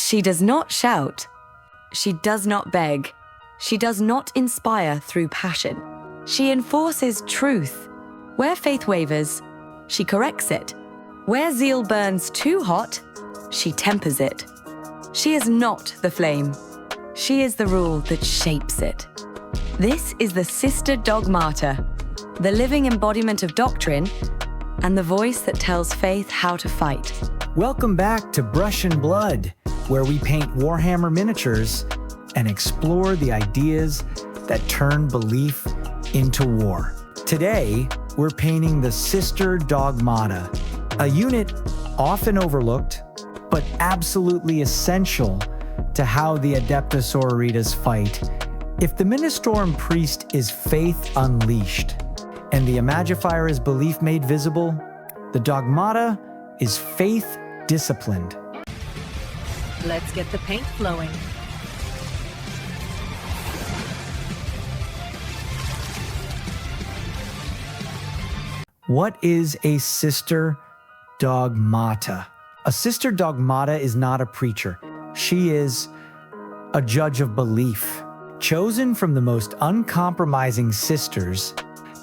She does not shout. She does not beg. She does not inspire through passion. She enforces truth. Where faith wavers, she corrects it. Where zeal burns too hot, she tempers it. She is not the flame. She is the rule that shapes it. This is the Sister Dogmata, the living embodiment of doctrine and the voice that tells faith how to fight. Welcome back to Brush and Blood, where we paint warhammer miniatures and explore the ideas that turn belief into war. Today, we're painting the Sister Dogmata, a unit often overlooked, but absolutely essential to how the Adepta Sororitas fight. If the Ministorum Priest is faith unleashed, and the Imagifier is belief made visible, the Dogmata is faith disciplined. Let's get the paint flowing. What is a Sister Dogmata? A Sister Dogmata is not a preacher. She is a judge of belief. Chosen from the most uncompromising sisters,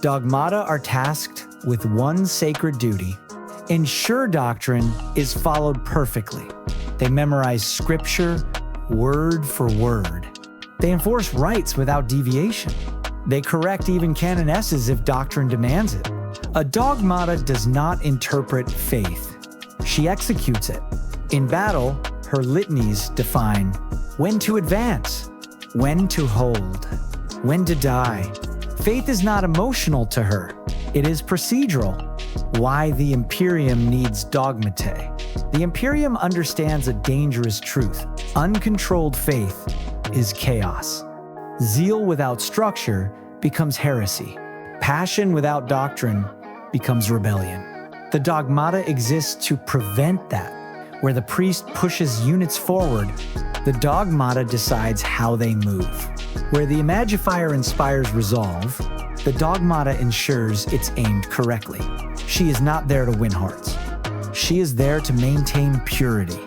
Dogmata are tasked with one sacred duty: ensure doctrine is followed perfectly. They memorize scripture word for word. They enforce rites without deviation. They correct even canonesses if doctrine demands it. A Dogmata does not interpret faith. She executes it. In battle, her litanies define when to advance, when to hold, when to die. Faith is not emotional to her. It is procedural. Why the imperium needs dogmatae. The imperium understands a dangerous truth. Uncontrolled faith is chaos. Zeal without structure becomes heresy. Passion without doctrine becomes rebellion. The Dogmata exists to prevent that. Where the priest pushes units forward, the Dogmata decides how they move. Where the Imagifier inspires resolve, the Dogmata ensures it's aimed correctly. She is not there to win hearts. She is there to maintain purity.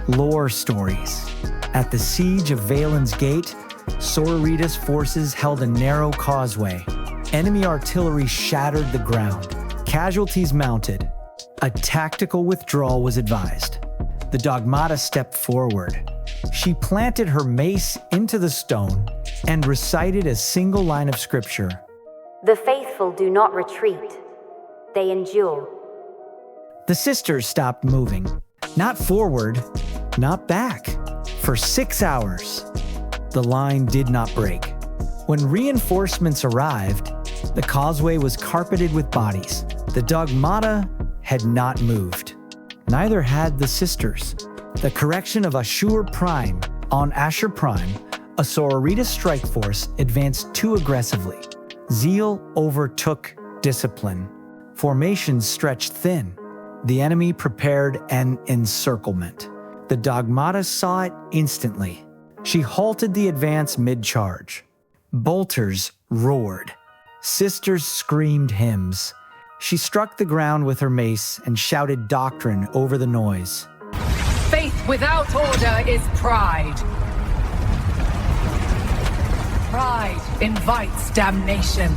Lore stories. At the siege of Valen's Gate, Sororitas forces held a narrow causeway. Enemy artillery shattered the ground. Casualties mounted. A tactical withdrawal was advised. The Dogmata stepped forward. She planted her mace into the stone and recited a single line of scripture. The faithful do not retreat. They endure. The sisters stopped moving. Not forward, not back. For 6 hours, the line did not break. When reinforcements arrived, the causeway was carpeted with bodies. The Dogmata had not moved. Neither had the sisters. The correction of Ashur Prime on Ashur Prime, a Sororita strike force advanced too aggressively. Zeal overtook discipline. Formations stretched thin. The enemy prepared an encirclement. The Dogmata saw it instantly. She halted the advance mid-charge. Bolters roared. Sisters screamed hymns. She struck the ground with her mace and shouted doctrine over the noise. Faith without order is pride. Pride invites damnation.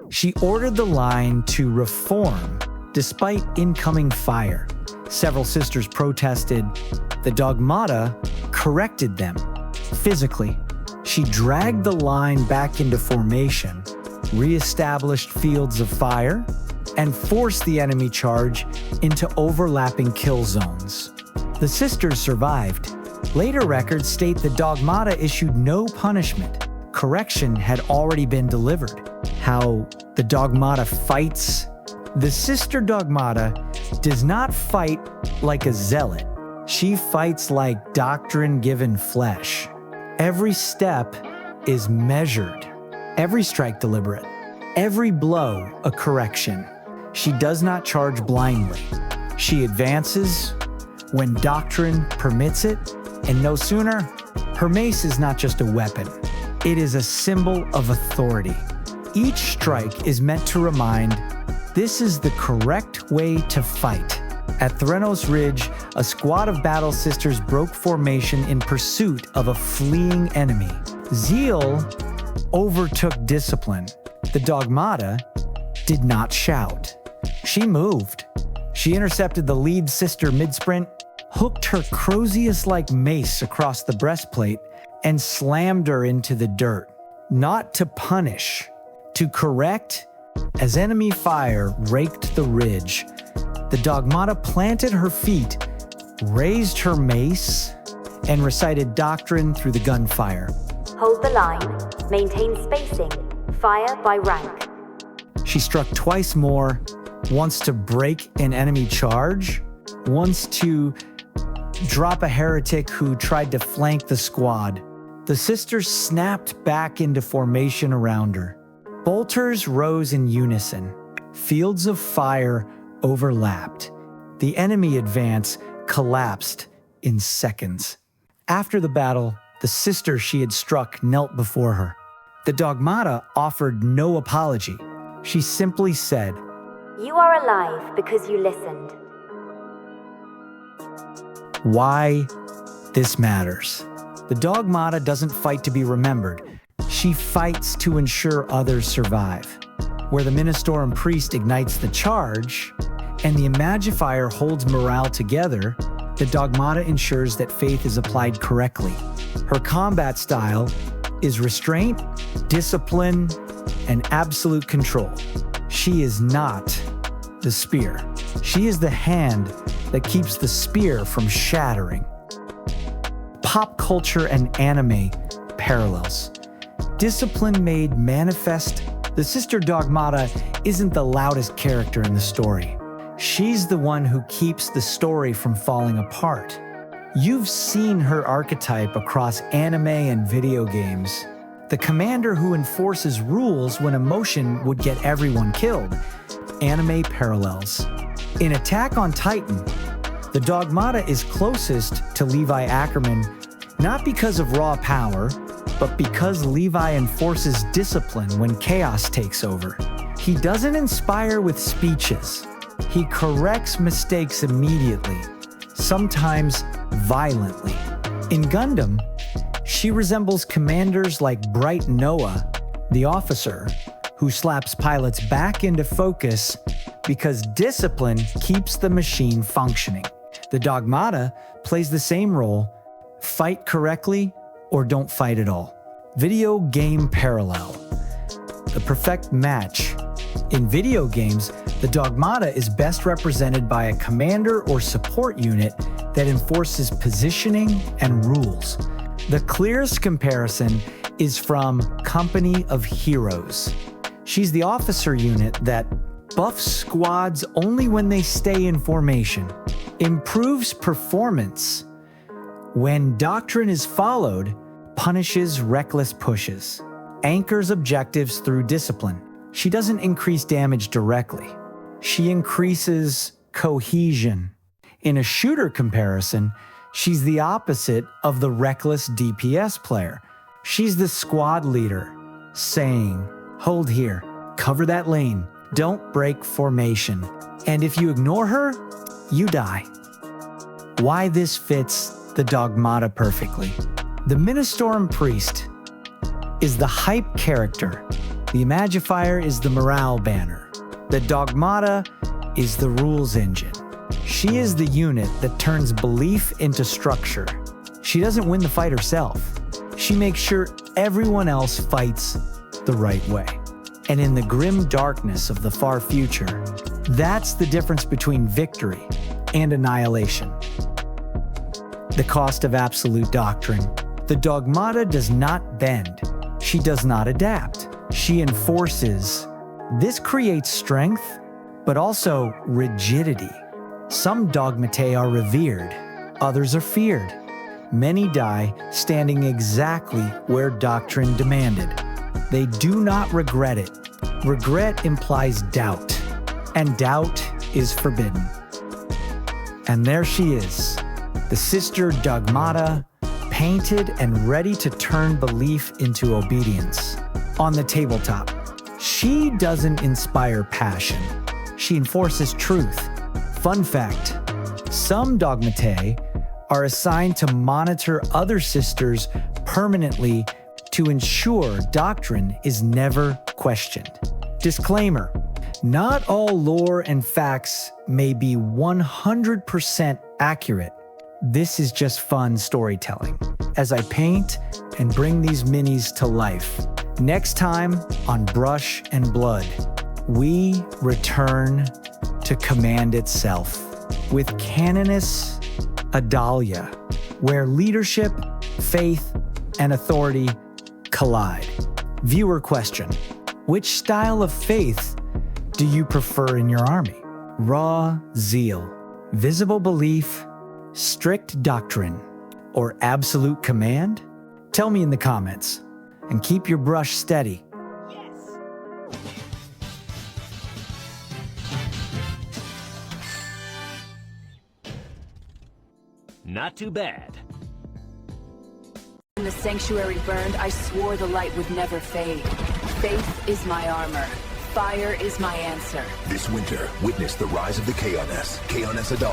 She ordered the line to reform despite incoming fire. Several sisters protested. The Dogmata corrected them. Physically, she dragged the line back into formation, re-established fields of fire, and forced the enemy charge into overlapping kill zones. The sisters survived. Later records state the Dogmata issued no punishment. Correction had already been delivered. How the Dogmata fights? The Sister Dogmata does not fight like a zealot. She fights like doctrine given flesh. Every step is measured. Every strike deliberate. Every blow a correction. She does not charge blindly. She advances when doctrine permits it, and no sooner, her mace is not just a weapon. It is a symbol of authority. Each strike is meant to remind, this is the correct way to fight. At Threnos Ridge, a squad of battle sisters broke formation in pursuit of a fleeing enemy. Zeal overtook discipline. The Dogmata did not shout. She moved. She intercepted the lead sister mid-sprint, hooked her Crozius-like mace across the breastplate, and slammed her into the dirt. Not to punish, to correct. As enemy fire raked the ridge, the Dogmata planted her feet, raised her mace, and recited doctrine through the gunfire. Hold the line, maintain spacing, fire by rank. She struck twice more, once to break an enemy charge, once to drop a heretic who tried to flank the squad. The sisters snapped back into formation around her. Bolters rose in unison. Fields of fire overlapped. The enemy advance collapsed in seconds. After the battle, the sister she had struck knelt before her. The Dogmata offered no apology. She simply said, "You are alive because you listened." Why this matters. The Dogmata doesn't fight to be remembered. She fights to ensure others survive. Where the Ministorum priest ignites the charge and the Imagifier holds morale together, the Dogmata ensures that faith is applied correctly. Her combat style is restraint, discipline, and absolute control. She is not the spear. She is the hand that keeps the spear from shattering. Pop culture and anime parallels. Discipline made manifest. The Sister Dogmata isn't the loudest character in the story. She's the one who keeps the story from falling apart. You've seen her archetype across anime and video games. The commander who enforces rules when emotion would get everyone killed. Anime parallels. In Attack on Titan, the Dogmata is closest to Levi Ackerman, not because of raw power, but because Levi enforces discipline when chaos takes over. He doesn't inspire with speeches. He corrects mistakes immediately, sometimes violently. In Gundam, she resembles commanders like Bright Noah, the officer, who slaps pilots back into focus because discipline keeps the machine functioning. The Dogmata plays the same role: fight correctly or don't fight at all. Video game parallel. The perfect match. In video games, the Dogmata is best represented by a commander or support unit that enforces positioning and rules. The clearest comparison is from Company of Heroes. She's the officer unit that buffs squads only when they stay in formation, improves performance when doctrine is followed, punishes reckless pushes, anchors objectives through discipline. She doesn't increase damage directly. She increases cohesion. In a shooter comparison, she's the opposite of the reckless DPS player. She's the squad leader, saying, "Hold here, cover that lane, don't break formation. And if you ignore her, you die." Why this fits the Dogmata perfectly. The Ministorum priest is the hype character. The Imagifier is the morale banner. The Dogmata is the rules engine. She is the unit that turns belief into structure. She doesn't win the fight herself. She makes sure everyone else fights the right way. And in the grim darkness of the far future, that's the difference between victory and annihilation. The cost of absolute doctrine. The Dogmata does not bend. She does not adapt. She enforces. This creates strength, but also rigidity. Some dogmatae are revered, others are feared. Many die standing exactly where doctrine demanded. They do not regret it. Regret implies doubt, and doubt is forbidden. And there she is, the Sister Dogmata, painted and ready to turn belief into obedience. On the tabletop, she doesn't inspire passion. She enforces truth. Fun fact, Some dogmatae are assigned to monitor other sisters permanently to ensure doctrine is never questioned. Disclaimer: not all lore and facts may be 100% accurate. This is just fun storytelling as I paint and bring these minis to life. Next time on Brush and Blood, we return to command itself with Canoness Adalya, where leadership, faith, and authority collide. Viewer question: which style of faith do you prefer in your army? Raw zeal, visible belief, strict doctrine, or absolute command? Tell me in the comments, and keep your brush steady. Not too bad. When the sanctuary burned, I swore the light would never fade. Faith is my armor. Fire is my answer. This winter, witness the rise of the Canoness Adalya.